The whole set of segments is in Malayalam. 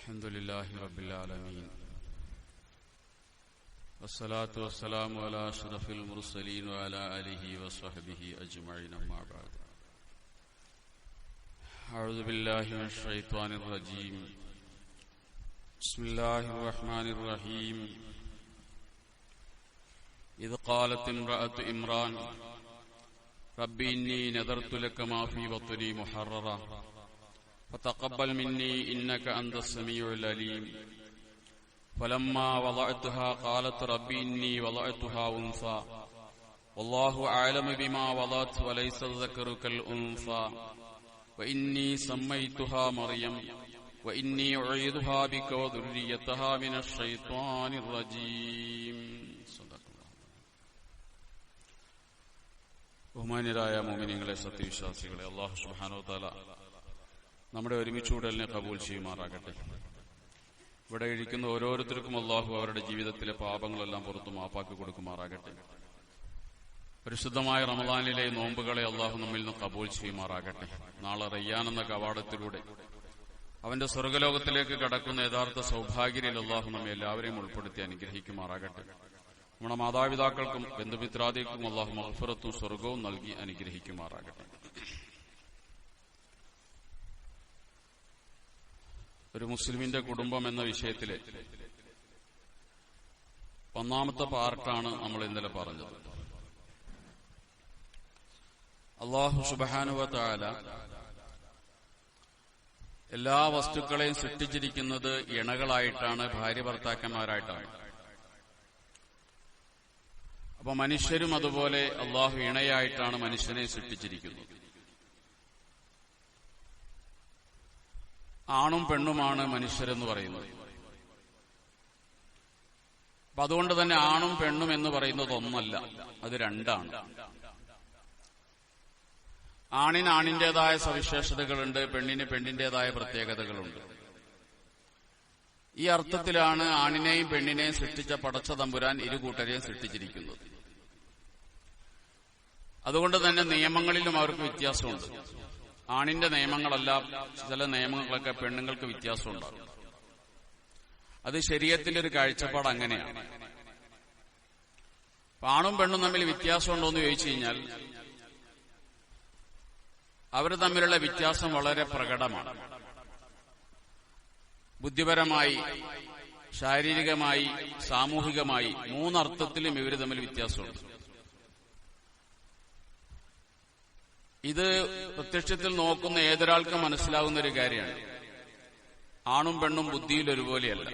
അൽഹംദുലില്ലാഹി റബ്ബിൽ ആലമീൻ വസ്സലാത്തു വസ്സലാമു അലാ അഷ്റഫിൽ മുർസലീൻ വഅലാ ആലിഹി വസ്വഹ്ബിഹി അജ്മഈൻ അമ്മാ ബഅദ്. അഊദു ബില്ലാഹി മിനശ് ശൈത്വാനിർ റജീം. ബിസ്മില്ലാഹിർ റഹ്മാനിർ റഹീം. ഇദ് ഖാലത് ഇംറഅതു ഇമ്രാൻ റബ്ബി ഇന്നി നദർതു ലക മാ ഫീ ബത്നി മുഹററ فتقبل مني إنك أنت السميع العليم فلما وضعتها قالت ربي إني وضعتها أنثى والله أعلم بما وضعت وليس الذكر كالأنثى وإني سميتها مريم وإني أعيذها بك وذريتها من الشيطان الرجيم. ബഹുമാന്യരായ മുഅ്മിനീങ്ങളെ, സത്യവിശ്വാസികളെ, അല്ലാഹു സുബ്ഹാനഹു വ തആല നമ്മുടെ ഒരുമിച്ചുകൂടലിനെ കബൂൽ ചെയ്യുമാറാകട്ടെ. ഇവിടെ ഇരിക്കുന്ന ഓരോരുത്തർക്കും അല്ലാഹു അവരുടെ ജീവിതത്തിലെ പാപങ്ങളെല്ലാം പുറത്തു മാപ്പാക്കി കൊടുക്കുമാറാകട്ടെ. പരിശുദ്ധമായ റമളാനിലെ നോമ്പുകളെ അല്ലാഹു നമ്മിൽ നിന്ന് കബൂൽ ചെയ്യുമാറാകട്ടെ. നാളെ റയ്യാൻ എന്ന കവാടത്തിലൂടെ അവന്റെ സ്വർഗ്ഗലോകത്തിലേക്ക് കടക്കുന്ന യഥാർത്ഥ സൗഭാഗ്യരിൽ അല്ലാഹു നമ്മെ എല്ലാവരെയും ഉൾപ്പെടുത്തി അനുഗ്രഹിക്കുമാറാകട്ടെ. നമ്മുടെ മാതാപിതാക്കൾക്കും ബന്ധുമിത്രാദികൾക്കും അല്ലാഹു മഗ്ഫിറത്തും സ്വർഗവും നൽകി അനുഗ്രഹിക്കുമാറാകട്ടെ. ഒരു മുസ്ലിമിന്റെ കുടുംബം എന്ന വിഷയത്തിലെ ഒന്നാമത്തെ പാർട്ടാണ് നമ്മൾ ഇന്നലെ പറഞ്ഞത്. അല്ലാഹു സുബ്ഹാനഹു വ തആല എല്ലാ വസ്തുക്കളെയും സൃഷ്ടിച്ചിരിക്കുന്നത് ഇണകളായിട്ടാണ്, ഭാര്യ ഭർത്താക്കന്മാരായിട്ടാണ്. അപ്പൊ മനുഷ്യരും അതുപോലെ അല്ലാഹു ഇണയായിട്ടാണ് മനുഷ്യനെ സൃഷ്ടിച്ചിരിക്കുന്നത്. ആണും പെണ്ണുമാണ് മനുഷ്യരെന്ന് പറയുന്നത്. അപ്പൊ അതുകൊണ്ട് തന്നെ ആണും പെണ്ണും എന്ന് പറയുന്നത് ഒന്നല്ല, അത് രണ്ടാണ്. ആണിന് ആണിന്റേതായ സവിശേഷതകളുണ്ട്, പെണ്ണിന് പെണ്ണിന്റേതായ പ്രത്യേകതകളുണ്ട്. ഈ അർത്ഥത്തിലാണ് ആണിനെയും പെണ്ണിനെയും സൃഷ്ടിച്ച പടച്ച തമ്പുരാൻ ഇരു കൂട്ടരെയും സൃഷ്ടിച്ചിരിക്കുന്നത്. അതുകൊണ്ട് തന്നെ നിയമങ്ങളിലും അവർക്ക് വ്യത്യാസമുണ്ട്. ആണിന്റെ നിയമങ്ങളല്ല, ചില നിയമങ്ങളൊക്കെ പെണ്ണുങ്ങൾക്ക് വ്യത്യാസമുണ്ടാകും. അത് ശരീഅത്തിന്റെ ഒരു കാഴ്ചപ്പാട് അങ്ങനെയാണ്. ആണും പെണ്ണും തമ്മിൽ വ്യത്യാസമുണ്ടോ എന്ന് ചോദിച്ചു കഴിഞ്ഞാൽ അവർ തമ്മിലുള്ള വ്യത്യാസം വളരെ പ്രകടമാണ്. ബുദ്ധിപരമായി, ശാരീരികമായി, സാമൂഹികമായി മൂന്നർത്ഥത്തിലും ഇവർ തമ്മിൽ വ്യത്യാസമുണ്ട്. ഇത് പ്രത്യക്ഷത്തിൽ നോക്കുന്ന ഏതൊരാൾക്കും മനസ്സിലാകുന്ന ഒരു കാര്യമാണ്. ആണും പെണ്ണും ബുദ്ധിയിൽ ഒരുപോലെയല്ല,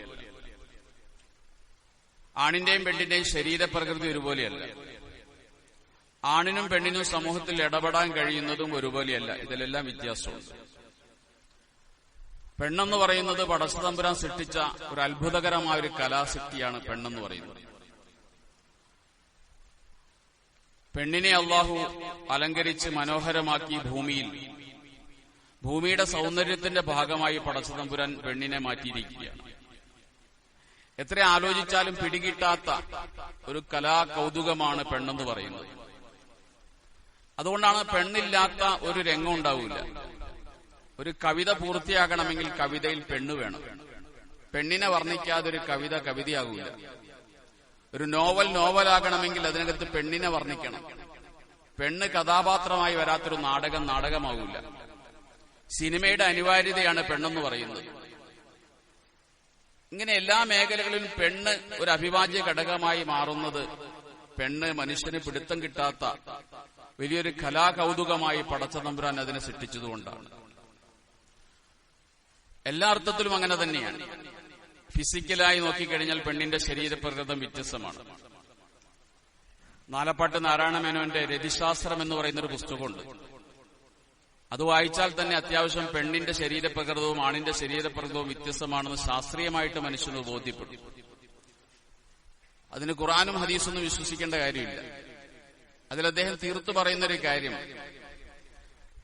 ആണിന്റെയും പെണ്ണിന്റെയും ശരീരപ്രകൃതി ഒരുപോലെയല്ല, ആണിനും പെണ്ണിനും സമൂഹത്തിൽ ഇടപെടാൻ കഴിയുന്നതും ഒരുപോലെയല്ല. ഇതിലെല്ലാം വ്യത്യാസമുണ്ട്. പെണ്ണെന്ന് പറയുന്നത് പടച്ച തമ്പുരാൻ സൃഷ്ടിച്ച ഒരു അത്ഭുതകരമായ ഒരു കലാസക്തിയാണ് പെണ്ണെന്ന് പറയുന്നത്. പെണ്ണിനെ അല്ലാഹു അലങ്കരിച്ച് മനോഹരമാക്കി ഭൂമിയുടെ സൗന്ദര്യത്തിന്റെ ഭാഗമായി പടച്ച തമ്പുരാൻ പെണ്ണിനെ മാറ്റിയിരിക്കുകയാണ്. എത്ര ആലോചിച്ചാലും പിടികിട്ടാത്ത ഒരു കലാകൗതുകമാണ് പെണ്ണെന്ന് പറയുന്നത്. അതുകൊണ്ടാണ് പെണ്ണില്ലാത്ത ഒരു രംഗം ഉണ്ടാവില്ല. ഒരു കവിത പൂർത്തിയാകണമെങ്കിൽ കവിതയിൽ പെണ്ണ് വേണം. പെണ്ണിനെ വർണ്ണിക്കാതെ ഒരു കവിത കവിതയാകൂല. ഒരു നോവലാകണമെങ്കിൽ അതിനകത്ത് പെണ്ണിനെ വർണ്ണിക്കണം. പെണ്ണ് കഥാപാത്രമായി വരാത്തൊരു നാടകമാവില്ല. സിനിമയുടെ അനിവാര്യതയാണ് പെണ്ണെന്ന് പറയുന്നത്. ഇങ്ങനെ എല്ലാ മേഖലകളിലും പെണ്ണ് ഒരു അവിഭാജ്യ ഘടകമായി മാറുന്നത് പെണ്ണ് മനുഷ്യന് പിടുത്തം കിട്ടാത്ത വലിയൊരു കലാകൗതുകമായി പടച്ച തമ്പുരാൻ അതിനെ സൃഷ്ടിച്ചതുകൊണ്ടാണ്. എല്ലാ അർത്ഥത്തിലും അങ്ങനെ തന്നെയാണ്. ഫിസിക്കലായി നോക്കിക്കഴിഞ്ഞാൽ പെണ്ണിന്റെ ശരീരപ്രകൃതം വ്യത്യസ്തമാണ്. നാലപ്പാട്ട് നാരായണ മേനോന്റെ രതിശാസ്ത്രം എന്ന് പറയുന്നൊരു പുസ്തകമുണ്ട്. അത് വായിച്ചാൽ തന്നെ അത്യാവശ്യം പെണ്ണിന്റെ ശരീരപ്രകൃതവും ആണിന്റെ ശരീരപ്രകൃതവും വ്യത്യസ്തമാണെന്ന് ശാസ്ത്രീയമായിട്ട് മനുഷ്യന് ബോധ്യപ്പെടും. അതിന് ഖുർആനും ഹദീസൊന്നും വിശ്വസിക്കേണ്ട കാര്യമില്ല. അതിൽ അദ്ദേഹം തീർത്തു പറയുന്നൊരു കാര്യം,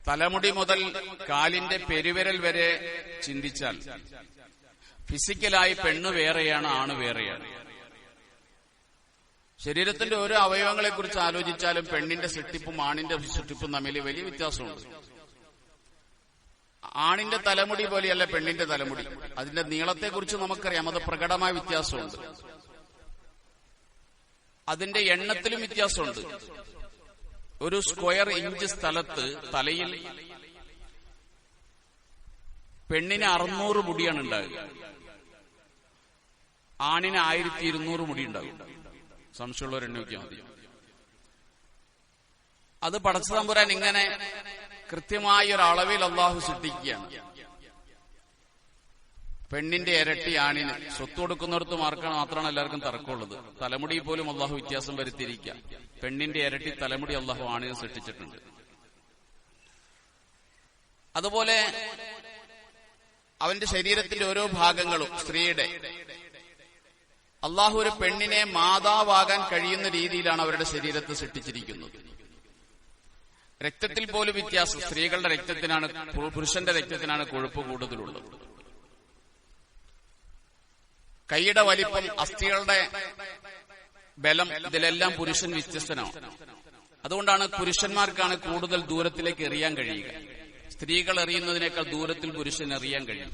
തലമുടി മുതൽ കാലിന്റെ പെരുവിരൽ വരെ ചിന്തിച്ചാൽ ഫിസിക്കലായി പെണ്ണ് വേറെയാണ്, ആണ് വേറെയാണ്. ശരീരത്തിന്റെ ഓരോ അവയവങ്ങളെക്കുറിച്ച് ആലോചിച്ചാലും പെണ്ണിന്റെ സൃഷ്ടിപ്പും ആണിന്റെ സൃഷ്ടിപ്പും തമ്മിൽ വലിയ വ്യത്യാസമുണ്ട്. ആണിന്റെ തലമുടി പോലെയല്ല പെണ്ണിന്റെ തലമുടി. അതിന്റെ നീളത്തെക്കുറിച്ച് നമുക്കറിയാം, അത് പ്രകടമായ വ്യത്യാസമുണ്ട്. അതിന്റെ എണ്ണത്തിലും വ്യത്യാസമുണ്ട്. ഒരു സ്ക്വയർ ഇഞ്ച് സ്ഥലത്ത് തലയിൽ പെണ്ണിന് 600 മുടിയാണ് ഉണ്ടാകുക, ആണിന് 1200 മുടി ഉണ്ടാകും. സംശയമുള്ളവർ എണ്ണ വയ്ക്കാൻ മതി. അത് പടച്ച തമ്പുരാൻ ഇങ്ങനെ കൃത്യമായ ഒരു അളവിൽ അള്ളാഹു സൃഷ്ടിക്കുകയാണ്. പെണ്ണിന്റെ ഇരട്ടി ആണിന്. സ്വത്ത് കൊടുക്കുന്നിടത്ത് മാത്രമാണ് എല്ലാവർക്കും തർക്കമുള്ളത്. തലമുടി പോലും അള്ളാഹു വ്യത്യാസം വരുത്തിയിരിക്കുക. പെണ്ണിന്റെ ഇരട്ടി തലമുടി അള്ളാഹു ആണിന് സൃഷ്ടിച്ചിട്ടുണ്ട്. അതുപോലെ അവന്റെ ശരീരത്തിന്റെ ഓരോ ഭാഗങ്ങളും സ്ത്രീയുടെ അള്ളാഹു ഒരു പെണ്ണിനെ മാതാവാകാൻ കഴിയുന്ന രീതിയിലാണ് അവരുടെ ശരീരത്തെ സൃഷ്ടിച്ചിരിക്കുന്നത്. രക്തത്തിൽ പോലും വ്യത്യാസം. സ്ത്രീകളുടെ രക്തത്തിനാണ്, പുരുഷന്റെ രക്തത്തിനാണ് കൊഴുപ്പ് കൂടുതലുള്ളത്. കൈയുടെ വലിപ്പം, അസ്ഥികളുടെ ബലം, ഇതിലെല്ലാം പുരുഷൻ വ്യത്യസ്തനാണ്. അതുകൊണ്ടാണ് പുരുഷന്മാർക്കാണ് കൂടുതൽ ദൂരത്തിലേക്ക് എറിയാൻ കഴിയുക. സ്ത്രീകൾ എറിയുന്നതിനേക്കാൾ ദൂരത്തിൽ പുരുഷൻ എറിയാൻ കഴിയും.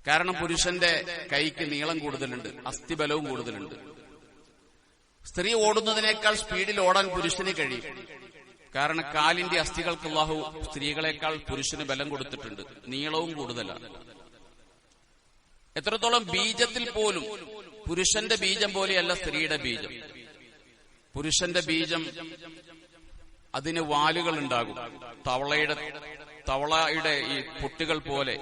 കാരണം പുരുഷന്റെ കൈക്ക് നീളം കൂടുതലുണ്ട്, അസ്ഥിബലവും കൂടുതലുണ്ട്. സ്ത്രീ ഓടുന്നതിനേക്കാൾ സ്പീഡിൽ ഓടാൻ പുരുഷന് കഴിയും. കാരണം കാലിന്റെ അസ്ഥികൾക്ക് അല്ലാഹു സ്ത്രീകളെക്കാൾ പുരുഷന് ബലം കൊടുത്തിട്ടുണ്ട്, നീളവും കൂടുതലാണ്. എത്രത്തോളം ബീജത്തിൽ പോലും പുരുഷന്റെ ബീജം പോലെയല്ല സ്ത്രീയുടെ ബീജം. പുരുഷന്റെ ബീജം അതിന് വാലുകൾ ഉണ്ടാകും. തവളയുടെ ഈ പൊട്ടുകൾ പോലെ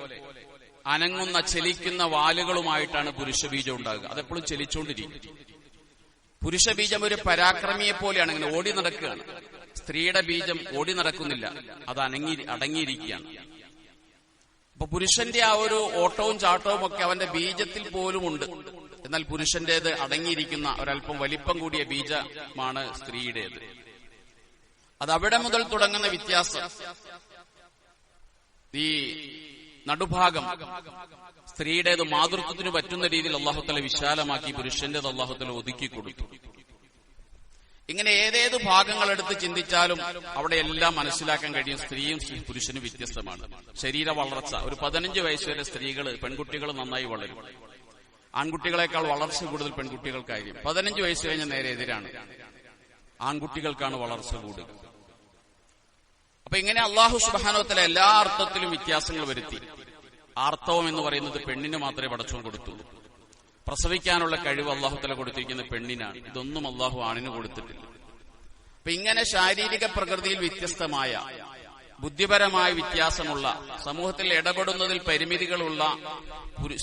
അനങ്ങുന്ന ചലിക്കുന്ന വാലുകളുമായിട്ടാണ് പുരുഷ ബീജം ഉണ്ടാകുക. അതെപ്പോഴും ചലിച്ചുകൊണ്ടിരിക്കും. പുരുഷ ബീജം ഒരു പരാക്രമിയെ പോലെയാണ്, ഇങ്ങനെ ഓടി നടക്കുകയാണ്. സ്ത്രീയുടെ ബീജം ഓടി നടക്കുന്നില്ല, അത് അടങ്ങിയിരിക്കുകയാണ്. അപ്പൊ പുരുഷന്റെ ആ ഒരു ഓട്ടവും ചാട്ടവും ഒക്കെ അവന്റെ ബീജത്തിൽ പോലും ഉണ്ട്. എന്നാൽ പുരുഷന്റേത് അടങ്ങിയിരിക്കുന്ന ഒരല്പം വലിപ്പം കൂടിയ ബീജമാണ് സ്ത്രീയുടേത്. അത് അവിടെ മുതൽ തുടങ്ങുന്ന വ്യത്യാസം. ഈ നടുഭാഗം സ്ത്രീയുടേത് മാതൃത്വത്തിന് പറ്റുന്ന രീതിയിൽ അല്ലാഹുതആല വിശാലമാക്കി, പുരുഷന്റേത് അല്ലാഹുതആല ഒതുക്കി കൊടുത്തു. ഇങ്ങനെ ഏതേത് ഭാഗങ്ങൾ എടുത്ത് ചിന്തിച്ചാലും അവിടെ എല്ലാം മനസ്സിലാക്കാൻ കഴിയും. സ്ത്രീയും പുരുഷനും വ്യത്യസ്തമാണ്. ശരീര വളർച്ച, ഒരു 15 വയസ്സ് വരെ സ്ത്രീകൾ, പെൺകുട്ടികൾ നന്നായി വളരും. ആൺകുട്ടികളെക്കാൾ വളർച്ച കൂടുതൽ പെൺകുട്ടികൾക്കായിരിക്കും. 15 വയസ്സ് കഴിഞ്ഞ നേരെ എതിരാണ്, ആൺകുട്ടികൾക്കാണ് വളർച്ച കൂടുതൽ. അപ്പൊ ഇങ്ങനെ അല്ലാഹു സുബ്ഹാനഹു വ തആല എല്ലാ അർത്ഥത്തിലും വ്യത്യാസങ്ങൾ വരുത്തി. ആർത്തവം എന്ന് പറയുന്നത് പെണ്ണിന് മാത്രമേ പടച്ചോൻ കൊടുത്തുള്ളൂ. പ്രസവിക്കാനുള്ള കഴിവ് അല്ലാഹു തആല കൊടുത്തിരിക്കുന്ന പെണ്ണിനാണ്. ഇതൊന്നും അല്ലാഹു ആണിന് കൊടുത്തിട്ടില്ല. അപ്പൊ ഇങ്ങനെ ശാരീരിക പ്രകൃതിയിൽ വ്യത്യസ്തമായ, ബുദ്ധിപരമായ വ്യത്യാസമുള്ള, സമൂഹത്തിൽ ഇടപെടുന്നതിൽ പരിമിതികളുള്ള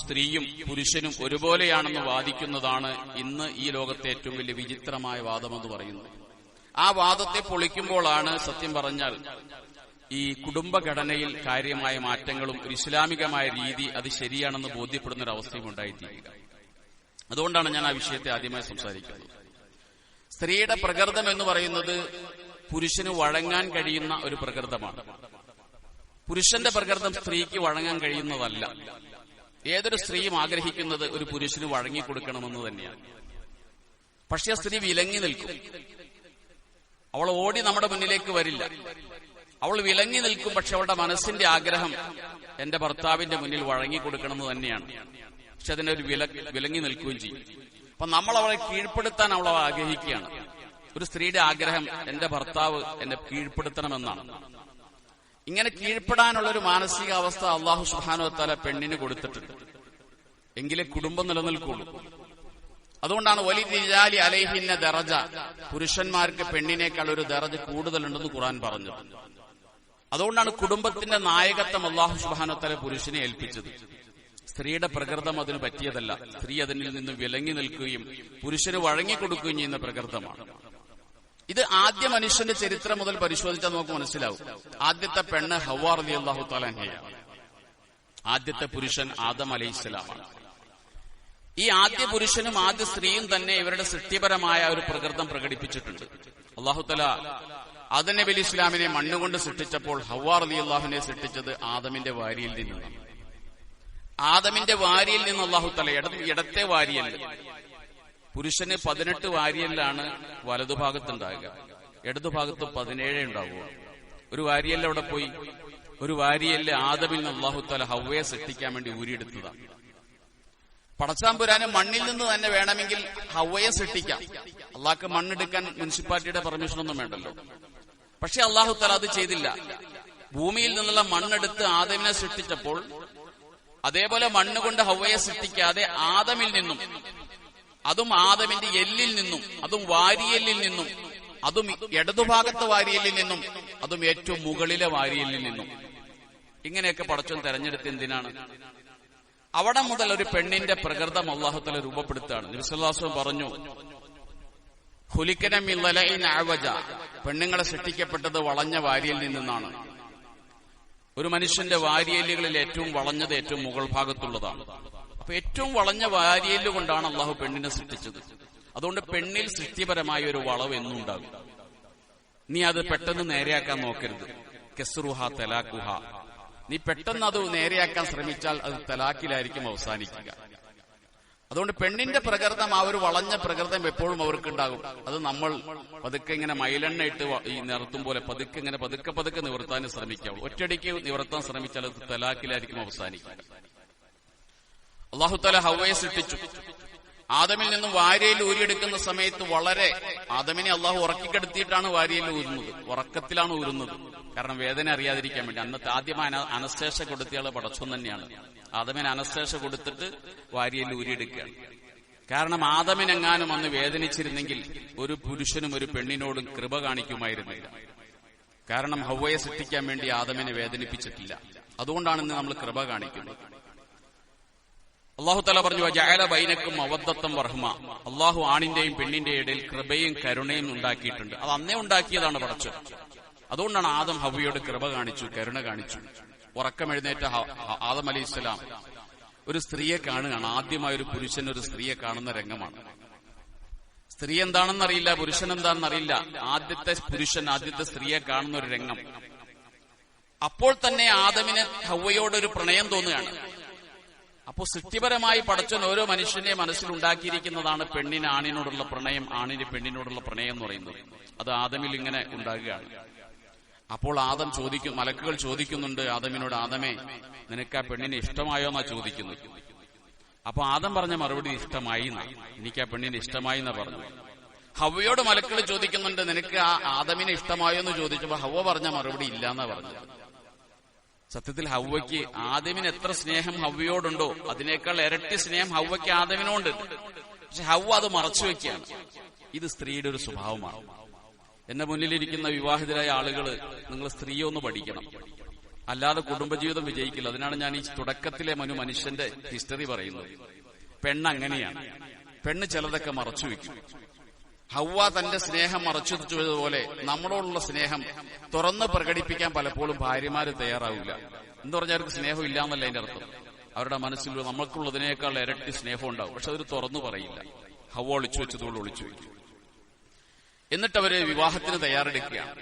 സ്ത്രീയും പുരുഷനും ഒരുപോലെയാണെന്ന് വാദിക്കുന്നതാണ് ഇന്ന് ഈ ലോകത്തെ ഏറ്റവും വലിയ വിചിത്രമായ വാദമെന്ന് പറയുന്നത്. ആ വാദത്തെ പൊളിക്കുമ്പോഴാണ് സത്യം പറഞ്ഞാൽ ഈ കുടുംബഘടനയിൽ കാര്യമായ മാറ്റങ്ങളും ഒരു ഇസ്ലാമികമായ രീതി അത് ശരിയാണെന്ന് ബോധ്യപ്പെടുന്ന ഒരു അവസ്ഥയും ഉണ്ടായിത്തീരുക. അതുകൊണ്ടാണ് ഞാൻ ആ വിഷയത്തെ ആദ്യമായി സംസാരിക്കുന്നത്. സ്ത്രീയുടെ പ്രകൃതം എന്ന് പറയുന്നത് പുരുഷന് വഴങ്ങാൻ കഴിയുന്ന ഒരു പ്രകൃതമാണ്. പുരുഷന്റെ പ്രകൃതം സ്ത്രീക്ക് വഴങ്ങാൻ കഴിയുന്നതല്ല. ഏതൊരു സ്ത്രീയും ആഗ്രഹിക്കുന്നത് ഒരു പുരുഷന് വഴങ്ങിക്കൊടുക്കണമെന്ന് തന്നെയാണ്. പക്ഷേ സ്ത്രീ വിലങ്ങി നിൽക്കും. അവൾ ഓടി നമ്മുടെ മുന്നിലേക്ക് വരില്ല. അവൾ വിലങ്ങി നിൽക്കും. പക്ഷെ അവളുടെ മനസ്സിന്റെ ആഗ്രഹം എന്റെ ഭർത്താവിന്റെ മുന്നിൽ വഴങ്ങിക്കൊടുക്കണമെന്ന് തന്നെയാണ്. പക്ഷെ അതിനൊരു വിലങ്ങി നിൽക്കുകയും ചെയ്യും. അപ്പൊ നമ്മൾ അവളെ കീഴ്പ്പെടുത്താൻ അവൾ ആഗ്രഹിക്കുകയാണ്. ഒരു സ്ത്രീയുടെ ആഗ്രഹം എന്റെ ഭർത്താവ് എന്നെ കീഴ്പ്പെടുത്തണമെന്നാണ്. ഇങ്ങനെ കീഴ്പ്പെടാനുള്ളൊരു മാനസികാവസ്ഥ അല്ലാഹു സുബ്ഹാനഹു വ തആല പെണ്ണിന് കൊടുത്തിട്ടുണ്ട്. എങ്കിലേ കുടുംബം നിലനിൽക്കുള്ളൂ. അതുകൊണ്ടാണ് വലിരിജാലി അലൈഹിന്ന ദറജ, പുരുഷന്മാർക്ക് പെണ്ണിനേക്കാൾ ഒരു ദറജ കൂടുതലുണ്ടെന്ന് ഖുർആൻ പറഞ്ഞത്. അതുകൊണ്ടാണ് കുടുംബത്തിന്റെ നായകത്വം അല്ലാഹു സുബ്ഹാനഹു വ തആല പുരുഷനെ ഏൽപ്പിച്ചത്. സ്ത്രീയുടെ പ്രകൃതം അതിന് പറ്റിയതല്ല. സ്ത്രീ അതിൽ നിന്ന് വിലങ്ങി നിൽക്കുകയും പുരുഷന് വഴങ്ങിക്കൊടുക്കുകയും ചെയ്യുന്ന പ്രകൃതമാണ്. ഇത് ആദ്യ മനുഷ്യന്റെ ചരിത്രം മുതൽ പരിശോധിച്ചാൽ നമുക്ക് മനസ്സിലാവും. ആദ്യത്തെ പെണ്ണ് ഹവ്വാ റളിയല്ലാഹു തആല അൻഹയാണ്. ആദ്യത്തെ പുരുഷൻ ആദം അലൈഹിസ്സലാമാണ്. ഈ ആദ്യ പുരുഷനും ആദ്യ സ്ത്രീയും തന്നെ ഇവരുടെ സൃഷ്ടിപരമായ ഒരു പ്രകൃതം പ്രകടിപ്പിച്ചിട്ടുണ്ട്. അല്ലാഹു തആല ആദം നബി അലൈഹി ഇസ്ലാമിനെ മണ്ണുകൊണ്ട് സൃഷ്ടിച്ചപ്പോൾ ഹവ്വാ റളിയല്ലാഹുവിനെ സൃഷ്ടിച്ചത് ആദമിന്റെ വാരിയിൽ നിന്നാണ്. ആദമിന്റെ വാരിയിൽ നിന്ന് അല്ലാഹു തആല ഇടത്തെ വാരിയൽ, പുരുഷന് 18 വാരിയലിലാണ് വലതുഭാഗത്തുണ്ടാകുക, ഇടതുഭാഗത്ത് 17 ഉണ്ടാവുക. ഒരു വാരിയൽ അവിടെ പോയി. ഒരു വാരിയല് ആദമിൽ നിന്ന് അല്ലാഹു തആല ഹവ്വയെ സൃഷ്ടിക്കാൻ വേണ്ടി ഊരിയെടുത്തതാണ്. പടച്ചാമ്പുരാന് മണ്ണിൽ നിന്ന് തന്നെ വേണമെങ്കിൽ ഹവ്വയെ സൃഷ്ടിക്കാം. അള്ളാഹ്ക്ക് മണ്ണെടുക്കാൻ മുനിസിപ്പാലിറ്റിയുടെ പെർമിഷൻ ഒന്നും വേണ്ടല്ലോ. പക്ഷെ അല്ലാഹു തആല അത് ചെയ്തില്ല. ഭൂമിയിൽ നിന്നുള്ള മണ്ണെടുത്ത് ആദമിനെ സൃഷ്ടിച്ചപ്പോൾ അതേപോലെ മണ്ണ് കൊണ്ട് ഹവ്വയെ സൃഷ്ടിക്കാതെ ആദമിൽ നിന്നും, അതും ആദമിന്റെ എല്ലിൽ നിന്നും, അതും വാരിയെല്ലിൽ നിന്നും, അതും ഇടതുഭാഗത്തെ വാരിയെല്ലിൽ നിന്നും, അതും ഏറ്റവും മുകളിലെ വാരിയെല്ലിൽ നിന്നും, ഇങ്ങനെയൊക്കെ പടച്ചോൻ തെരഞ്ഞെടുത്ത് എന്തിനാണ്? അവിടെ മുതൽ ഒരു പെണ്ണിന്റെ പ്രകൃതം അല്ലാഹു തആല രൂപപ്പെടുത്തുകയാണ്. നബി സല്ലല്ലാഹു അലൈഹി വസല്ലം പറഞ്ഞു, ഖുലിഖന മിൻ ലലഇൻ അവജ, പെണ്ണുങ്ങളെ സൃഷ്ടിക്കപ്പെട്ടത് വളഞ്ഞ വാരിയിൽ നിന്നാണ്. ഒരു മനുഷ്യന്റെ വാരിയല്ലുകളിൽ ഏറ്റവും വളഞ്ഞത് ഏറ്റവും മുകൾ ഭാഗത്തുള്ളതാണ്. അപ്പൊ ഏറ്റവും വളഞ്ഞ വാരിയല്ല് കൊണ്ടാണ് അള്ളാഹു പെണ്ണിനെ സൃഷ്ടിച്ചത്. അതുകൊണ്ട് പെണ്ണിൽ സൃഷ്ടിപരമായ ഒരു വളവ് എന്നും ഉണ്ടാകും. നീ അത് പെട്ടെന്ന് നേരെയാക്കാൻ നോക്കരുത്. കെസ്റുഹ തലാഖുഹ, നീ പെട്ടെന്ന് അത് നേരെയാക്കാൻ ശ്രമിച്ചാൽ അത് തലാഖിലായിരിക്കും അവസാനിക്കുക. അതുകൊണ്ട് പെണ്ണിന്റെ പ്രകൃതം, ആ ഒരു വളഞ്ഞ പ്രകൃതം എപ്പോഴും അവർക്കുണ്ടാകും. അത് നമ്മൾ പതുക്കെ ഇങ്ങനെ മൈലെണ്ണ ഇട്ട് ഈ നിവർത്തും പോലെ പതുക്കെ ഇങ്ങനെ പതുക്കെ നിവർത്താൻ ശ്രമിക്കാവൂ. ഒറ്റയടിക്ക് നിവർത്താൻ ശ്രമിച്ചാൽ അത് തലാഖിലായിരിക്കും അവസാനിക്കുക. അല്ലാഹു തആല ഹവ്വയെ സൃഷ്ടിച്ചു. ആദമിൽ നിന്നും വാരിയയിൽ ഊരിയെടുക്കുന്ന സമയത്ത് വളരെ ആദമിനെ അള്ളാഹു ഉറക്കിക്കെടുത്തിയിട്ടാണ് വാരിയയിൽ ഊരുന്നത്. ഉറക്കത്തിലാണ് ഊരുന്നത്. കാരണം വേദന അറിയാതിരിക്കാൻ വേണ്ടി. അന്നത്തെ ആദ്യമായി അനസ്തേഷ കൊടുത്തിയാള് പടച്ചോൻ തന്നെയാണ്. ആദമിന് അനസ്തേഷ കൊടുത്തിട്ട് വാരിയയിൽ ഊരിയെടുക്കുകയാണ്. കാരണം ആദമിനെങ്ങാനും അന്ന് വേദനിച്ചിരുന്നെങ്കിൽ ഒരു പുരുഷനും ഒരു പെണ്ണിനോടും കൃപ കാണിക്കുമായിരുന്നില്ല. കാരണം ഹവ്വയെ സൃഷ്ടിക്കാൻ വേണ്ടി ആദമിനെ വേദനിപ്പിച്ചിട്ടില്ല. അതുകൊണ്ടാണ് ഇന്ന് നമ്മൾ കൃപ കാണിക്കുന്നത്. അല്ലാഹു തആല പറഞ്ഞു, വജഅല ബൈനക്കും മവദ്ദത്തൻ വറഹ്മ, അല്ലാഹു ആണിന്റെയും പെണ്ണിന്റെയും ഇടയിൽ കൃപയും കരുണയും ഉണ്ടാക്കിയിട്ടുണ്ട്. അത് അന്നേ ഉണ്ടാക്കിയതാണ് പടച്ചോൻ. അതുകൊണ്ടാണ് ആദം ഹവ്വയോട് കൃപ കാണിച്ചു, കരുണ കാണിച്ചു. ഉറക്കമെഴുന്നേറ്റ ആദം അലൈഹിസ്സലാം ഒരു സ്ത്രീയെ കാണുകയാണ്. ആദ്യമായി ഒരു പുരുഷൻ ഒരു സ്ത്രീയെ കാണുന്ന രംഗമാണ്. സ്ത്രീ എന്താണെന്നറിയില്ല, പുരുഷൻ എന്താണെന്നറിയില്ല. ആദ്യത്തെ പുരുഷൻ ആദ്യത്തെ സ്ത്രീയെ കാണുന്ന ഒരു രംഗം. അപ്പോൾ തന്നെ ആദമിന് ഹവ്വയോടൊരു പ്രണയം തോന്നുകയാണ്. അപ്പോൾ സൃഷ്ടിപരമായി പടച്ചോൻ ഓരോ മനുഷ്യന്റെ മനസ്സിലുണ്ടാക്കിയിരിക്കുന്നതാണ് പെണ്ണിന് ആണിനോടുള്ള പ്രണയം, ആണിന് പെണ്ണിനോടുള്ള പ്രണയം എന്ന് പറയുന്നത്. അത് ആദമിൽ ഇങ്ങനെ ഉണ്ടാകുകയാണ്. അപ്പോൾ ആദം ചോദിക്കും, മലക്കുകൾ ചോദിക്കുന്നുണ്ട് ആദമിനോട്, ആദമേ നിനക്ക് ആ പെണ്ണിനെ ഇഷ്ടമായോ എന്നാ ചോദിക്കുന്നത്. അപ്പൊ ആദം പറഞ്ഞ മറുപടി ഇഷ്ടമായി എന്നാ, എനിക്ക് ആ പെണ്ണിനെ ഇഷ്ടമായി എന്നാ പറഞ്ഞു. ഹവ്വയോട് മലക്കുകൾ ചോദിക്കുന്നുണ്ട്, നിനക്ക് ആ ആദമിനെ ഇഷ്ടമായോ എന്ന് ചോദിച്ചപ്പോ ഹവ്വ പറഞ്ഞ മറുപടി ഇല്ല എന്നാ പറഞ്ഞത്. സത്യത്തിൽ ഹവ്വയ്ക്ക് ആദമിന് എത്ര സ്നേഹം ഹവ്വയോടുണ്ടോ അതിനേക്കാൾ ഇരട്ടി സ്നേഹം ഹവ്വയ്ക്ക് ആദമിനോണ്ട്. പക്ഷെ ഹവ്വ അത് മറച്ചു വെക്കുകയാണ്. ഇത് സ്ത്രീയുടെ ഒരു സ്വഭാവമാണ്. എന്റെ മുന്നിലിരിക്കുന്ന വിവാഹിതരായ ആളുകൾ, നിങ്ങൾ സ്ത്രീയെ ഒന്ന് പഠിക്കണം, അല്ലാതെ കുടുംബജീവിതം വിജയിക്കില്ല. അതിനാണ് ഞാൻ ഈ തുടക്കത്തിലെ മനുഷ്യന്റെ ഹിസ്റ്ററി പറയുന്നത്. പെണ്ണങ്ങനെയാണ്. പെണ്ണ് ചിലതൊക്കെ മറച്ചു വെക്കും. ഹവ്വ തന്റെ സ്നേഹം മറച്ചു വെച്ചതുപോലെ നമ്മളോടുള്ള സ്നേഹം തുറന്ന് പ്രകടിപ്പിക്കാൻ പലപ്പോഴും ഭാര്യമാര് തയ്യാറാവില്ല. എന്ന് പറഞ്ഞാൽ അവർക്ക് സ്നേഹം ഇല്ല എന്നല്ല അതിന്റെ അർത്ഥം. അവരുടെ മനസ്സിൽ നമ്മൾക്കുള്ളതിനേക്കാൾ ഇരട്ടി സ്നേഹം ഉണ്ടാവും. പക്ഷെ അവർ തുറന്നു പറയില്ല. ഹവ്വ ഒളിച്ചു വെച്ചതുകൊണ്ട് ഒളിച്ചു വെക്കും. എന്നിട്ട് അവര് വിവാഹത്തിന് തയ്യാറെടുക്കുകയാണ്.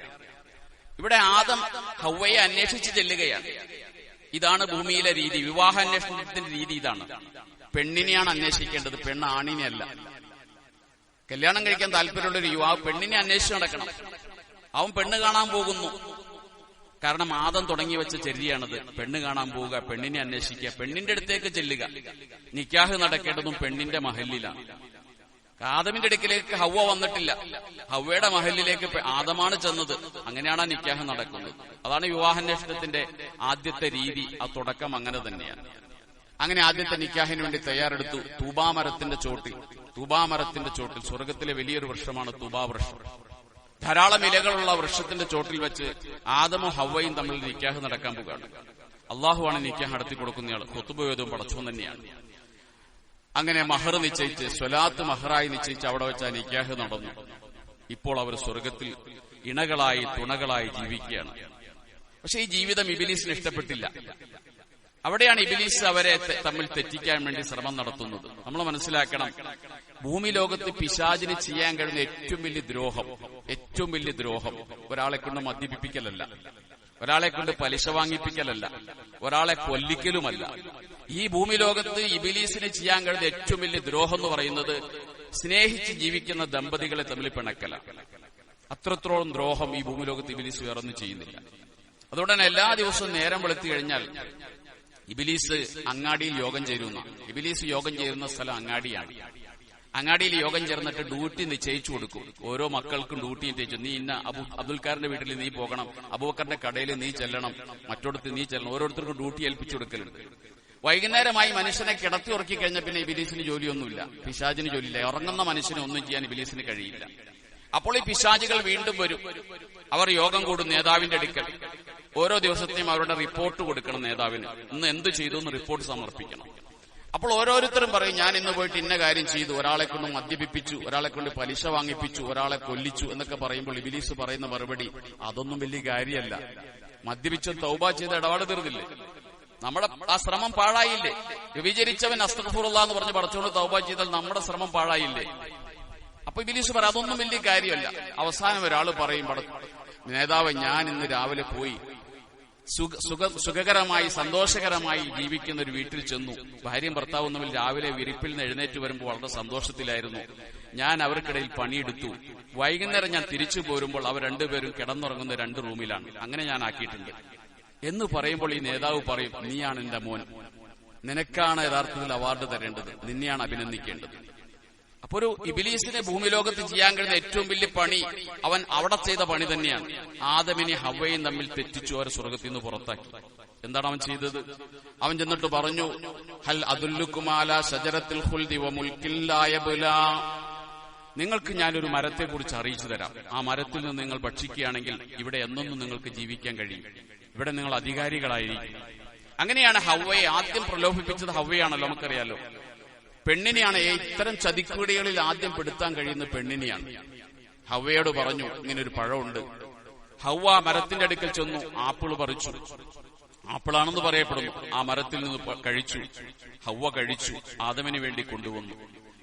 ഇവിടെ ആദം ഹവ്വയെ അന്വേഷിച്ച് ചെല്ലുകയാണ്. ഇതാണ് ഭൂമിയിലെ രീതി. വിവാഹാന്വേഷണത്തിന്റെ രീതി ഇതാണ്. പെണ്ണിനെയാണ് അന്വേഷിക്കേണ്ടത്, പെണ്ണ് ആണിനെ അല്ല. കല്യാണം കഴിക്കാൻ താല്പര്യമുള്ള ഒരു യുവാവ് പെണ്ണിനെ അന്വേഷിച്ച് നടക്കണം. അവൻ പെണ്ണ് കാണാൻ പോകുന്നു. കാരണം ആദം തുടങ്ങി വെച്ച ചര്യയാണത്. പെണ്ണ് കാണാൻ പോവുക, പെണ്ണിനെ അന്വേഷിക്കുക, പെണ്ണിന്റെ അടുത്തേക്ക് ചെല്ലുക. നിക്കാഹ് നടക്കേണ്ടതും പെണ്ണിന്റെ മഹല്ലിലാണ്. ആദമിന്റെ അടുക്കിലേക്ക് ഹവ്വ വന്നിട്ടില്ല. ഹവ്വയുടെ മഹല്ലിലേക്ക് ആദമാണ് ചെന്നത്. അങ്ങനെയാണ് ആ നിക്കാഹ് നടക്കുന്നത്. അതാണ് വിവാഹാന്വേഷണത്തിന്റെ ആദ്യത്തെ രീതി. ആ തുടക്കം അങ്ങനെ തന്നെയാണ്. അങ്ങനെ ആദ്യത്തെ നിക്കാഹിന് വേണ്ടി തയ്യാറെടുത്തു. തൂബാമരത്തിന്റെ ചോട്ടിൽ, സ്വർഗത്തിലെ വലിയൊരു വൃക്ഷമാണ് തൂബാ വൃക്ഷം. ധാരാളം ഇലകളുള്ള വൃക്ഷത്തിന്റെ ചോട്ടിൽ വെച്ച് ആദമും ഹവ്വയും തമ്മിൽ നിക്കാഹ് നടക്കാൻ പോകുകയാണ്. അള്ളാഹുവാണ് നിക്കാഹ് നടത്തി കൊടുക്കുന്നയാൾ. ഖുതുബയും പടച്ചോൻ തന്നെയാണ്. അങ്ങനെ മഹർ നിശ്ചയിച്ച്, സ്വലാത്ത് മഹറായി നിശ്ചയിച്ച് അവിടെ വെച്ച് ആ നിക്കാഹ് നടന്നു. ഇപ്പോൾ അവർ സ്വർഗത്തിൽ ഇണകളായി തുണകളായി ജീവിക്കുകയാണ്. പക്ഷെ ഈ ജീവിതം ഇബ്ലീസിന് ഇഷ്ടപ്പെട്ടില്ല. അവിടെയാണ് ഇബ്ലീസ് അവരെ തമ്മിൽ തെറ്റിക്കാൻ വേണ്ടി ശ്രമം നടത്തുന്നത്. നമ്മൾ മനസ്സിലാക്കണം, ഭൂമി ലോകത്ത് പിശാചിന് ചെയ്യാൻ കഴിയുന്ന ഏറ്റവും വലിയ ദ്രോഹം ഒരാളെ കൊണ്ട് മദ്യപിപ്പിക്കലല്ല, ഒരാളെ കൊണ്ട് പലിശ വാങ്ങിപ്പിക്കലല്ല, ഒരാളെ കൊല്ലിക്കലുമല്ല. ഈ ഭൂമി ലോകത്ത് ഇബ്ലീസിന് ചെയ്യാൻ കഴിയുന്ന ഏറ്റവും വലിയ ദ്രോഹം എന്ന് പറയുന്നത് സ്നേഹിച്ച് ജീവിക്കുന്ന ദമ്പതികളെ തമ്മിൽ പിണക്കല. അത്രത്തോളം ദ്രോഹം ഈ ഭൂമി ലോകത്ത് ഇബ്ലീസ് വേറൊന്നും ചെയ്യുന്നില്ല. അതുകൊണ്ട് തന്നെ എല്ലാ ദിവസവും നേരം വെളുത്തു കഴിഞ്ഞാൽ ഇബിലീസ് അങ്ങാടിയിൽ യോഗം ചേരുന്ന, ഇബിലീസ് യോഗം ചേരുന്ന സ്ഥലം അങ്ങാടിയാണ്. അങ്ങാടിയിൽ യോഗം ചേർന്നിട്ട് ഡ്യൂട്ടി നിശ്ചയിച്ചു കൊടുക്കും. ഓരോ മക്കൾക്കും ഡ്യൂട്ടി നിശ്ചയിച്ചു. നീ ഇന്ന അബ്ദുൽക്കാരന്റെ വീട്ടിൽ നീ പോകണം, അബൂബക്കറിന്റെ കടയിൽ നീ ചെല്ലണം, മറ്റോടത്ത് നീ ചെല്ലണം. ഓരോരുത്തർക്കും ഡ്യൂട്ടി ഏൽപ്പിച്ചു കൊടുക്കലുണ്ട്. വൈകുന്നേരമായി മനുഷ്യനെ കിടത്തി ഉറക്കി കഴിഞ്ഞാൽ പിന്നെ ഇബിലീസിന് ജോലിയൊന്നുമില്ല, പിശാചിന് ജോലിയില്ല. ഉറങ്ങുന്ന മനുഷ്യന് ഒന്നും ചെയ്യാൻ ഇബിലീസിന് കഴിയില്ല. അപ്പോൾ ഈ പിശാചികൾ വീണ്ടും വരും. അവർ യോഗം കൂടും നേതാവിന്റെ അടുക്കൽ. ഓരോ ദിവസത്തെയും അവരുടെ റിപ്പോർട്ട് കൊടുക്കണം നേതാവിന്. ഇന്ന് എന്ത് ചെയ്തു എന്ന് റിപ്പോർട്ട് സമർപ്പിക്കണം. അപ്പോൾ ഓരോരുത്തരും പറയും, ഞാൻ ഇന്ന് പോയിട്ട് ഇന്ന കാര്യം ചെയ്തു, ഒരാളെ കൊണ്ട് മദ്യപിപ്പിച്ചു, ഒരാളെ കൊണ്ട് പലിശ വാങ്ങിപ്പിച്ചു, ഒരാളെ കൊല്ലിച്ചു എന്നൊക്കെ പറയുമ്പോൾ ഇബിലീസ് പറയുന്ന മറുപടി, അതൊന്നും വലിയ കാര്യമല്ല. മദ്യപിച്ച് തൗബ ചെയ്ത് ഇടപാട് തീർന്നില്ലേ? നമ്മുടെ ആ ശ്രമം പാഴായില്ലേ? വ്യഭിചരിച്ചവൻ അസ്തഗ്ഫിറുല്ലാഹ് എന്ന് പറഞ്ഞ് പടച്ചോണ്ട് തൗബ ചെയ്താൽ നമ്മുടെ ശ്രമം പാഴായില്ലേ? അപ്പൊ ഇബിലീസ് പറയും അതൊന്നും വലിയ കാര്യമല്ല. അവസാനം ഒരാൾ പറയും, നേതാവ് ഞാൻ ഇന്ന് രാവിലെ പോയി സുഖകരമായി സന്തോഷകരമായി ജീവിക്കുന്ന ഒരു വീട്ടിൽ ചെന്നു. ഭാര്യയും ഭർത്താവും തമ്മിൽ രാവിലെ വിരിപ്പിൽ നിന്ന് എഴുന്നേറ്റ് വരുമ്പോൾ വളരെ സന്തോഷത്തിലായിരുന്നു. ഞാൻ അവർക്കിടയിൽ പണിയെടുത്തു. വൈകുന്നേരം ഞാൻ തിരിച്ചു പോരുമ്പോൾ അവർ രണ്ടുപേരും കിടന്നുറങ്ങുന്ന 2 റൂമിലാണ്. അങ്ങനെ ഞാൻ ആക്കിയിട്ടുണ്ട് എന്ന് പറയുമ്പോൾ ഈ നേതാവ് പറയും, നീയാണ് എന്റെ മോൻ, നിനക്കാണ് യഥാർത്ഥത്തിൽ അവാർഡ് തരേണ്ടത്, നിന്നെയാണ് അഭിനന്ദിക്കേണ്ടത്. അപ്പൊ ഒരു ഇബിലീസിനെ ഭൂമിലോകത്ത് ചെയ്യാൻ കഴിയുന്ന ഏറ്റവും വലിയ പണി അവൻ അവിടെ ചെയ്ത പണി തന്നെയാണ്. ആദമിനെ ഹവ്വയും തമ്മിൽ തെറ്റിച്ചു, അവരെ സ്വർഗത്തിൽ നിന്ന് പുറത്താക്കി. എന്താണ് അവൻ ചെയ്തത്? അവൻ ചെന്നിട്ട് പറഞ്ഞു, ഹൽ അദുല്ലുകും അലാ ശജറത്തിൽ ഖുൽദി വ മുൽകിൻ ലാ യബ്ലാ, നിങ്ങൾക്ക് ഞാനൊരു മരത്തെക്കുറിച്ച് അറിയിച്ചു തരാം. ആ മരത്തിൽ നിന്ന് നിങ്ങൾ ഭക്ഷിക്കുകയാണെങ്കിൽ ഇവിടെ എന്നൊന്നും നിങ്ങൾക്ക് ജീവിക്കാൻ കഴിയും, ഇവിടെ നിങ്ങൾ അധികാരികളായിരിക്കും. അങ്ങനെയാണ് ഹവ്വയെ ആദ്യം പ്രലോഭിപ്പിച്ചത്. ഹവ്വയാണല്ലോ, നമുക്കറിയാലോ. പെണ്ണിനെയാണ് ഇത്തരം ചതിക്കുടികളിൽ ആദ്യം പെടുത്താൻ കഴിയുന്ന പെണ്ണിനെയാണ്. ഹവ്വയോട് പറഞ്ഞു, ഇങ്ങനൊരു പഴമുണ്ട്. ഹവ്വ മരത്തിന്റെ അടുക്കൽ ചെന്നു, ആപ്പിൾ പറിച്ചു. ആപ്പിളാണെന്ന് പറയപ്പെടുന്നു. ആ മരത്തിൽ നിന്ന് കഴിച്ചു. ഹവ്വ കഴിച്ചു, ആദമിന് വേണ്ടി കൊണ്ടുവന്നു.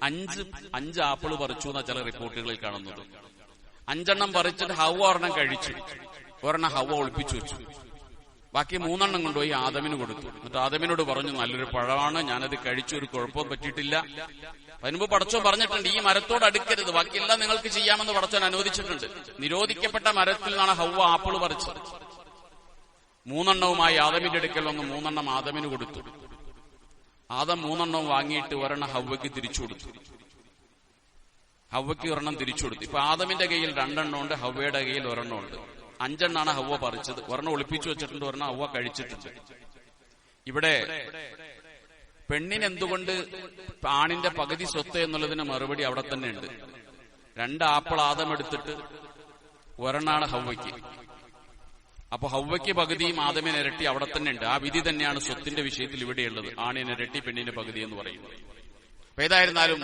5 ആപ്പിൾ പറിച്ചു എന്ന ചില റിപ്പോർട്ടുകളിൽ കാണുന്നത്. 5 പറിച്ചിട്ട് ഹവ്വ ഒരെണ്ണം കഴിച്ചു, ഒരെണ്ണം ഹവ്വ ഒളിപ്പിച്ചു വെച്ചു. ബാക്കി 3 കൊണ്ടുപോയി ആദമിന് കൊടുത്തു. എന്നിട്ട് ആദമിനോട് പറഞ്ഞു, നല്ലൊരു പഴമാണ്, ഞാനത് കഴിച്ചു, ഒരു കുഴപ്പവും പറ്റിയിട്ടില്ല. അതിനുമ്പ് പടച്ചോൻ പറഞ്ഞിട്ടുണ്ട്, ഈ മരത്തോട് അടുക്കരുത്, ബാക്കിയെല്ലാം നിങ്ങൾക്ക് ചെയ്യാമെന്ന് പടച്ചോൻ അനുവദിച്ചിട്ടുണ്ട്. നിരോധിക്കപ്പെട്ട മരത്തിൽ നിന്നാണ് ഹവ്വ ആപ്പിൾ പറിച്ചത്. 3 ആദമിന്റെ അടുക്കൽ വന്ന് 3 ആദമിന് കൊടുത്തു. ആദം 3 വാങ്ങിയിട്ട് ഒരെണ്ണം ഹവ്വയ്ക്ക് തിരിച്ചു കൊടുത്തു. ഹവ്വയ്ക്ക് ഒരെണ്ണം തിരിച്ചു കൊടുത്തു. ഇപ്പൊ ആദമിന്റെ കയ്യിൽ 2 ഉണ്ട്, ഹവ്വയുടെ കയ്യിൽ 1 ഉണ്ട്. 5 ഹവ്വ പറിച്ചത്. ഒരെണ്ണം ഒളിപ്പിച്ചു വെച്ചിട്ടുണ്ട്, ഒരെണ്ണം ഹവ്വ കഴിച്ചിട്ടുണ്ട്. ഇവിടെ പെണ്ണിന് എന്തുകൊണ്ട് ആണിന്റെ പകുതി സ്വത്ത് എന്നുള്ളതിന് മറുപടി അവിടെ തന്നെ ഉണ്ട്. 2 ആപ്പിൾ ആദം എടുത്തിട്ട് ഒരെണ്ണാണ് ഹവ്വയ്ക്ക്. അപ്പൊ ഹവ്വയ്ക്ക് പകുതിയും ആദമിന് ഇരട്ടി അവിടെ തന്നെ ഉണ്ട്. ആ വിധി തന്നെയാണ് സ്വത്തിന്റെ വിഷയത്തിൽ ഇവിടെയുള്ളത്. ആണിന് ഇരട്ടി, പെണ്ണിന് പകുതി എന്ന് പറയുന്നത്. ഏതായിരുന്നാലും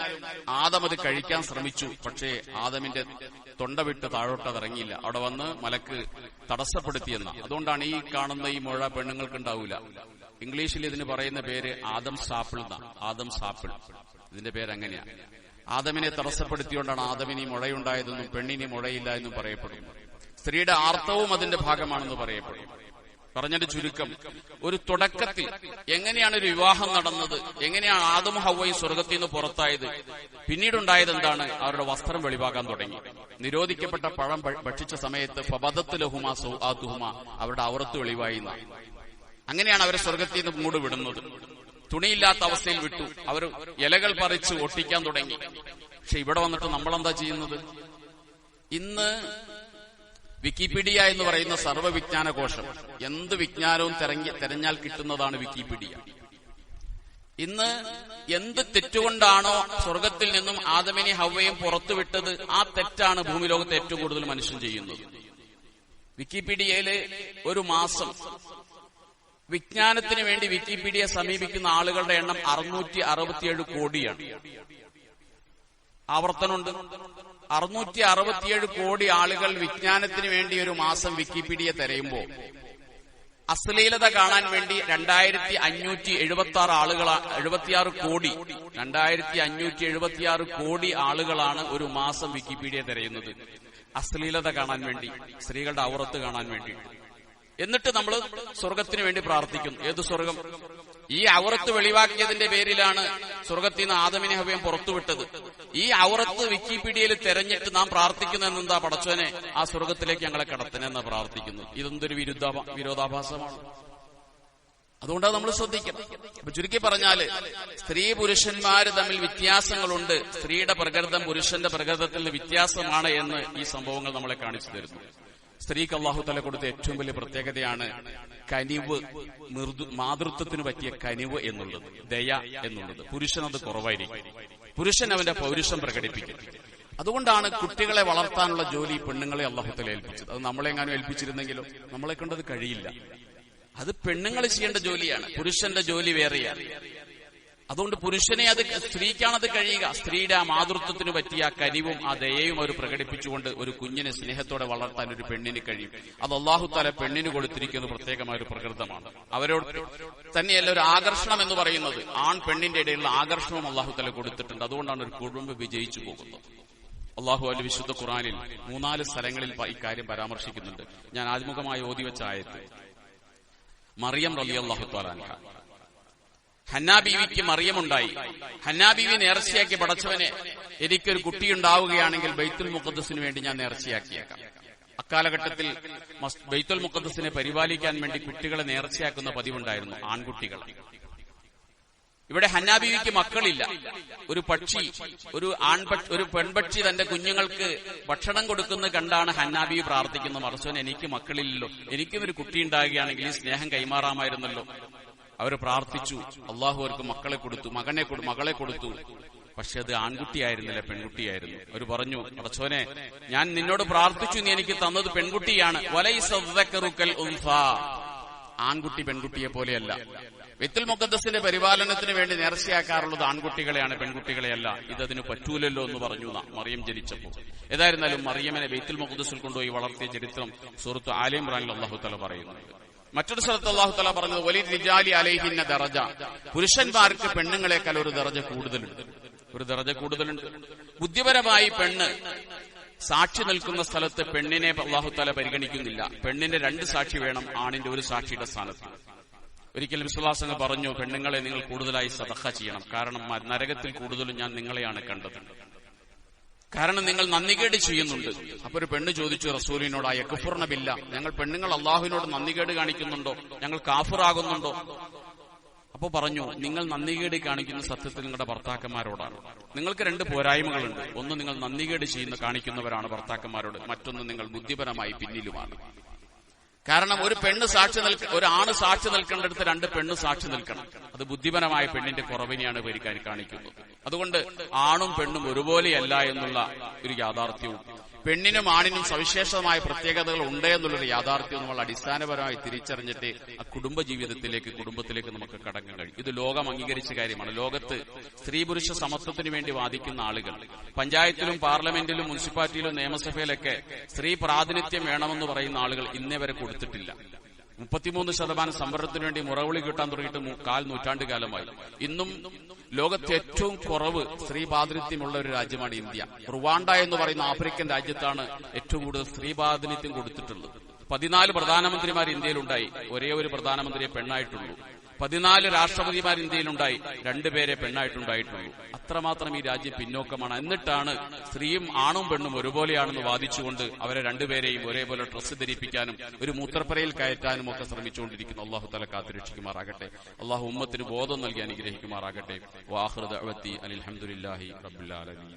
ആദം അത് കഴിക്കാൻ ശ്രമിച്ചു. പക്ഷേ ആദമിന്റെ തൊണ്ട വിട്ട് താഴോട്ട് ഇറങ്ങിയില്ല. അവിടെ വന്ന് മലക്ക് തടസ്സപ്പെടുത്തിയെന്ന. അതുകൊണ്ടാണ് ഈ കാണുന്ന ഈ മുഴ പെണ്ണുങ്ങൾക്ക് ഉണ്ടാവൂല. ഇംഗ്ലീഷിൽ ഇതിന് പറയുന്ന പേര് ആദം സാപ്പിൾ എന്നാണ്. ആദം സാപ്പിൾ, ഇതിന്റെ പേര് അങ്ങനെയാണ്. ആദമിനെ തടസ്സപ്പെടുത്തിയോണ്ടാണ് ആദമിന് ഈ മുഴയുണ്ടായതെന്നും പെണ്ണിന് മുഴയില്ല എന്നും പറയപ്പെടുന്നു. സ്ത്രീയുടെ ആർത്തവും അതിന്റെ ഭാഗമാണെന്ന് പറയപ്പെടുന്നു. പറഞ്ഞതിന്റെ ചുരുക്കം, ഒരു തുടക്കത്തിൽ എങ്ങനെയാണ് ഒരു വിവാഹം നടന്നത്, എങ്ങനെയാണ് ആദമും ഹവ്വയും സ്വർഗത്തിൽ നിന്ന് പുറത്തായത്, പിന്നീടുണ്ടായത് എന്താണ്? അവരുടെ വസ്ത്രം വെളിവാകാൻ തുടങ്ങി. നിരോധിക്കപ്പെട്ട പഴം ഭക്ഷിച്ച സമയത്ത് ഫബദത്ത് ലഹുമാ സൗആതുഹുമാ, അവരുടെ ഔറത്ത് വെളിവായി. അങ്ങനെയാണ് അവരെ സ്വർഗത്തിൽ നിന്ന് മൂട് വിടുന്നത്. തുണിയില്ലാത്ത അവസ്ഥയിൽ വിട്ടു. അവർ ഇലകൾ പറിച്ച് ഒട്ടിക്കാൻ തുടങ്ങി. പക്ഷെ ഇവിടെ വന്നിട്ട് നമ്മളെന്താ ചെയ്യുന്നത്? ഇന്ന് വിക്കിപീഡിയ എന്ന് പറയുന്ന സർവ്വവിജ്ഞാന കോശം, എന്ത് വിജ്ഞാനവും തെരഞ്ഞാൽ കിട്ടുന്നതാണ് വിക്കിപീഡിയ. ഇന്ന് എന്ത് തെറ്റുകൊണ്ടാണോ സ്വർഗത്തിൽ നിന്നും ആദമിനെ ഹവ്വയും പുറത്തുവിട്ടത്, ആ തെറ്റാണ് ഭൂമി ലോകത്ത് ഏറ്റവും കൂടുതൽ മനുഷ്യൻ ചെയ്യുന്നത്. വിക്കിപീഡിയയിലെ ഒരു മാസം വിജ്ഞാനത്തിന് വേണ്ടി വിക്കിപീഡിയ സമീപിക്കുന്ന ആളുകളുടെ എണ്ണം 667 കോടിയാണ്. ആവർത്തനമുണ്ട്. 667 കോടി ആളുകൾ വിജ്ഞാനത്തിന് വേണ്ടി ഒരു മാസം വിക്കിപീഡിയ തിരയുമ്പോൾ അശ്ലീലത കാണാൻ വേണ്ടി 2576 കോടി 2576 കോടി ആളുകളാണ് ഒരു മാസം വിക്കിപീഡിയ തിരയുന്നത്. അശ്ലീലത കാണാൻ വേണ്ടി, സ്ത്രീകളുടെ ഔറത്ത് കാണാൻ വേണ്ടി. എന്നിട്ട് നമ്മൾ സ്വർഗത്തിന് വേണ്ടി പ്രാർത്ഥിക്കുന്നു. ഏത് സ്വർഗം? ഈ ഔറത്ത് വെളിവാക്കിയതിന്റെ പേരിലാണ് സ്വർഗത്തിൽ നിന്ന് ആദമിനെ ഹവ്വയും പുറത്തുവിട്ടത്. ഈ ഔറത്ത് വിക്കിപീഡിയയിൽ തെരഞ്ഞിട്ട് നാം പ്രാർത്ഥിക്കുന്നത് എന്താ? പടച്ചോനെ ആ സ്വർഗത്തിലേക്ക് ഞങ്ങളെ കടത്തനെന്ന് പ്രാർത്ഥിക്കുന്നു. ഇതെന്തൊരു വിരോധാഭാസമാണ്. അതുകൊണ്ടാണ് നമ്മൾ ശ്രദ്ധിക്കണം. അപ്പൊ ചുരുക്കി പറഞ്ഞാല് സ്ത്രീ പുരുഷന്മാര് തമ്മിൽ വ്യത്യാസങ്ങളുണ്ട്. സ്ത്രീയുടെ പ്രകൃതം പുരുഷന്റെ പ്രകൃതത്തിൽ നിന്ന് വ്യത്യാസമാണ് എന്ന് ഈ സംഭവങ്ങൾ നമ്മളെ കാണിച്ചു തരുന്നു. സ്ത്രീക്ക് അല്ലാഹു തആല കൊടുത്ത ഏറ്റവും വലിയ പ്രത്യേകതയാണ് കനിവ്, മാതൃത്വത്തിന് പറ്റിയ കനിവ് എന്നുള്ളത്, ദയ എന്നുള്ളത്. പുരുഷനത് കുറവായിരിക്കും. പുരുഷൻ അവന്റെ പൗരുഷം പ്രകടിപ്പിക്കും. അതുകൊണ്ടാണ് കുട്ടികളെ വളർത്താനുള്ള ജോലി പെണ്ണുങ്ങളെ അല്ലാഹു തആല ഏൽപ്പിച്ചത്. അത് നമ്മളെങ്ങാനും ഏൽപ്പിച്ചിരുന്നെങ്കിലോ നമ്മളെ കൊണ്ടത് കഴിയില്ല. അത് പെണ്ണുങ്ങൾ ചെയ്യേണ്ട ജോലിയാണ്, പുരുഷന്റെ ജോലി വേറെയാണ്. അതുകൊണ്ട് പുരുഷനെ സ്ത്രീക്കാണത് കഴിയുക. സ്ത്രീയുടെ ആ മാതൃത്വത്തിന് പറ്റിയ ആ കനിവും ആ ദയയും അവർ പ്രകടിപ്പിച്ചുകൊണ്ട് ഒരു കുഞ്ഞിനെ സ്നേഹത്തോടെ വളർത്താൻ ഒരു പെണ്ണിന് കഴിയും. അത് അല്ലാഹു തആല പെണ്ണിന് കൊടുത്തിരിക്കുന്ന പ്രത്യേകമായ ഒരു പ്രകൃതമാണ്. അവരോട് തന്നെയല്ല ഒരു ആകർഷണം എന്ന് പറയുന്നത്, ആൺ പെണ്ണിന്റെ ഇടയിലുള്ള ആകർഷണവും അല്ലാഹു തആല കൊടുത്തിട്ടുണ്ട്. അതുകൊണ്ടാണ് ഒരു കുടുംബം വിജയിച്ചു പോകുന്നത്. അല്ലാഹു അൽ വിശുദ്ധ ഖുർആനിൽ 3-4 സ്ഥലങ്ങളിൽ ഇക്കാര്യം പരാമർശിക്കുന്നുണ്ട്. ഞാൻ ആദ്യമുഖമായി ഓതിവെച്ച ആയത്ത് മറിയം റളിയല്ലാഹു തആല അൻഹ. ഹന്നാ ബീവിക്ക് മറിയമുണ്ടായി. ഹന്നാ ബീവി നേർച്ചയാക്കി, പടച്ചവനെ എനിക്കൊരു കുട്ടിയുണ്ടാവുകയാണെങ്കിൽ ബൈത്തുൽ മുഖദ്ദസിന് വേണ്ടി ഞാൻ നേർച്ചയാക്കിയേക്കാം. അക്കാലഘട്ടത്തിൽ ബൈത്തുൽ മുഖദ്ദസിനെ പരിപാലിക്കാൻ വേണ്ടി കുട്ടികളെ നേർച്ചയാക്കുന്ന പതിവുണ്ടായിരുന്നു, ആൺകുട്ടികൾ. ഇവിടെ ഹന്നാ ബീവിക്ക് മക്കളില്ല. ഒരു പക്ഷി, ഒരു പെൺപക്ഷി തന്റെ കുഞ്ഞുങ്ങൾക്ക് ഭക്ഷണം കൊടുക്കുന്നത് കണ്ടാണ് ഹന്നാ ബീവി പ്രാർത്ഥിക്കുന്നത്, പടച്ചവനെ എനിക്ക് മക്കളില്ലല്ലോ, എനിക്കും ഒരു കുട്ടി ഉണ്ടാകുകയാണെങ്കിൽ ഈ സ്നേഹം കൈമാറാമായിരുന്നല്ലോ. അവർ പ്രാർത്ഥിച്ചു. അള്ളാഹു അവർക്ക് മകളെ കൊടുത്തു. പക്ഷെ അത് ആൺകുട്ടിയായിരുന്നില്ല, പെൺകുട്ടിയായിരുന്നു. അവർ പറഞ്ഞു, പടച്ചോനെ ഞാൻ നിന്നോട് പ്രാർത്ഥിച്ചു, നീ എനിക്ക് തന്നത് പെൺകുട്ടിയാണ്. വലൈസ ദക്കറുകൽ ഉൻസാ, ആൺകുട്ടി പെൺകുട്ടിയെ പോലെയല്ല. ബൈത്തുൽ മുഖദ്ദസിന്റെ പരിപാലനത്തിന് വേണ്ടി നേർച്ചയാക്കാറുള്ളത് ആൺകുട്ടികളെയാണ്, പെൺകുട്ടികളെയല്ല. ഇതതിന് പറ്റൂലല്ലോ എന്ന് പറഞ്ഞു മറിയം ജനിച്ചപ്പോൾ. ഏതായിരുന്നാലും മറിയമിനെ ബൈത്തുൽ മുഖദ്ദസിൽ കൊണ്ടുപോയി വളർത്തിയ ചരിത്രം സൂറത്ത് ആലി ഇംറാനിൽ അല്ലാഹു തആല പറയുന്നുണ്ട്. മറ്റൊരു സ്ഥലത്ത് അല്ലാഹു തആല പറഞ്ഞത് വലിൽ റിജാലി അലൈഹിന്ന ദറജ, പുരുഷന്മാർക്ക് പെണ്ണുങ്ങളെക്കാൾ ഒരു ദറജ കൂടുതലുണ്ട്. ബുദ്ധിപരമായി പെണ്ണ് സാക്ഷി നിൽക്കുന്ന സ്ഥലത്ത് പെണ്ണിനെ അല്ലാഹു തആല പരിഗണിക്കുന്നില്ല. പെണ്ണിന്റെ 2 സാക്ഷി വേണം, ആണിന്റെ 1 സാക്ഷിയുടെ സ്ഥാനത്ത്. ഒരിക്കലും വിശ്വാസങ്ങൾ പറഞ്ഞു, പെണ്ണുങ്ങളെ നിങ്ങൾ കൂടുതലായി സദഖ ചെയ്യണം, കാരണം നരകത്തിൽ കൂടുതലും ഞാൻ നിങ്ങളെയാണ് കണ്ടത്, കാരണം നിങ്ങൾ നന്ദികേട് ചെയ്യുന്നുണ്ട്. അപ്പൊ ഒരു പെണ്ണ് ചോദിച്ചു റസൂലിനോട്, യക്ഫുർന ബില്ലാ, ഞങ്ങൾ പെണ്ണുങ്ങൾ അള്ളാഹുവിനോട് നന്ദികേട് കാണിക്കുന്നുണ്ടോ, ഞങ്ങൾ കാഫിറാകുന്നുണ്ടോ? അപ്പൊ പറഞ്ഞു, നിങ്ങൾ നന്ദികേട് കാണിക്കുന്ന സത്യത്തിൽ നിങ്ങളുടെ ഭർത്താക്കന്മാരോടാണ്. നിങ്ങൾക്ക് 2 പോരായ്മകളുണ്ട്. ഒന്ന്, നിങ്ങൾ നന്ദികേട് കാണിക്കുന്നവരാണ് ഭർത്താക്കന്മാരോട്. മറ്റൊന്ന്, നിങ്ങൾ ബുദ്ധിപരമായി പിന്നിലുമാണ്. കാരണം ഒരു ആണ് സാക്ഷി നിൽക്കേണ്ടടുത്ത് 2 പെണ്ണ് സാക്ഷി നിൽക്കണം. അത് ബുദ്ധിപരമായ പെണ്ണിന്റെ കുറവിനെയാണ് കാണിക്കുന്നത്. അതുകൊണ്ട് ആണും പെണ്ണും ഒരുപോലെയല്ല എന്നുള്ള ഒരു യാഥാർത്ഥ്യവും, പെണ്ണിനും ആണിനും സവിശേഷമായ പ്രത്യേകതകൾ ഉണ്ട് എന്നുള്ളൊരു യാഥാർത്ഥ്യവും നമ്മൾ അടിസ്ഥാനപരമായി തിരിച്ചറിഞ്ഞിട്ട് ആ കുടുംബത്തിലേക്ക് നമുക്ക് കടക്കാൻ കഴിയും. ഇത് ലോകം അംഗീകരിച്ച കാര്യമാണ്. ലോകത്ത് സ്ത്രീ പുരുഷ സമത്വത്തിന് വേണ്ടി വാദിക്കുന്ന ആളുകൾ പഞ്ചായത്തിലും പാർലമെന്റിലും മുനിസിപ്പാലിറ്റിയിലും നിയമസഭയിലൊക്കെ സ്ത്രീ പ്രാതിനിധ്യം വേണമെന്ന് പറയുന്ന ആളുകൾ ഇന്നേ വരെ കൊടുത്തിട്ടില്ല. 33% സംവരണത്തിനു വേണ്ടി മുറവിളി കിട്ടാൻ തുടങ്ങിയിട്ട് 1/4 നൂറ്റാണ്ട് കാലമായി. ഇന്നും ലോകത്തെ ഏറ്റവും കുറവ് സ്ത്രീ പ്രാതിനിധ്യമുള്ള ഒരു രാജ്യമാണ് ഇന്ത്യ. റുവാണ്ട എന്ന് പറയുന്ന ആഫ്രിക്കൻ രാജ്യത്താണ് ഏറ്റവും കൂടുതൽ സ്ത്രീ പ്രാതിനിധ്യം കൊടുത്തിട്ടുള്ളത്. 14 പ്രധാനമന്ത്രിമാർ ഇന്ത്യയിലുണ്ടായി, ഒരേ ഒരു പ്രധാനമന്ത്രിയെ പെണ്ണായിട്ടുള്ളൂ. 14 രാഷ്ട്രപതിമാർ ഇന്ത്യയിലുണ്ടായി, 2 പേരെ പെണ്ണായിട്ടുണ്ടായിട്ടുള്ളൂ. അത്രമാത്രം ഈ രാജ്യം പിന്നോക്കമാണ്. എന്നിട്ടാണ് സ്ത്രീയും ആണും പെണ്ണും ഒരുപോലെയാണെന്ന് വാദിച്ചുകൊണ്ട് അവരെ 2 പേരെയും ഒരേപോലെ ഡ്രസ്സ് ധരിപ്പിക്കാനും ഒരു മൂത്രപ്പുരയിൽ കയറ്റാനും ഒക്കെ ശ്രമിച്ചുകൊണ്ടിരിക്കുന്നു. അല്ലാഹു തആല കാത്തുരക്ഷിക്കുമാറാകട്ടെ. അല്ലാഹു ഉമ്മത്തിന് ബോധം നൽകി അനുഗ്രഹിക്കുമാറാകട്ടെ. വആഖിറു ദഅവതി അൽഹംദുലില്ലാഹി റബ്ബിൽ ആലമീൻ.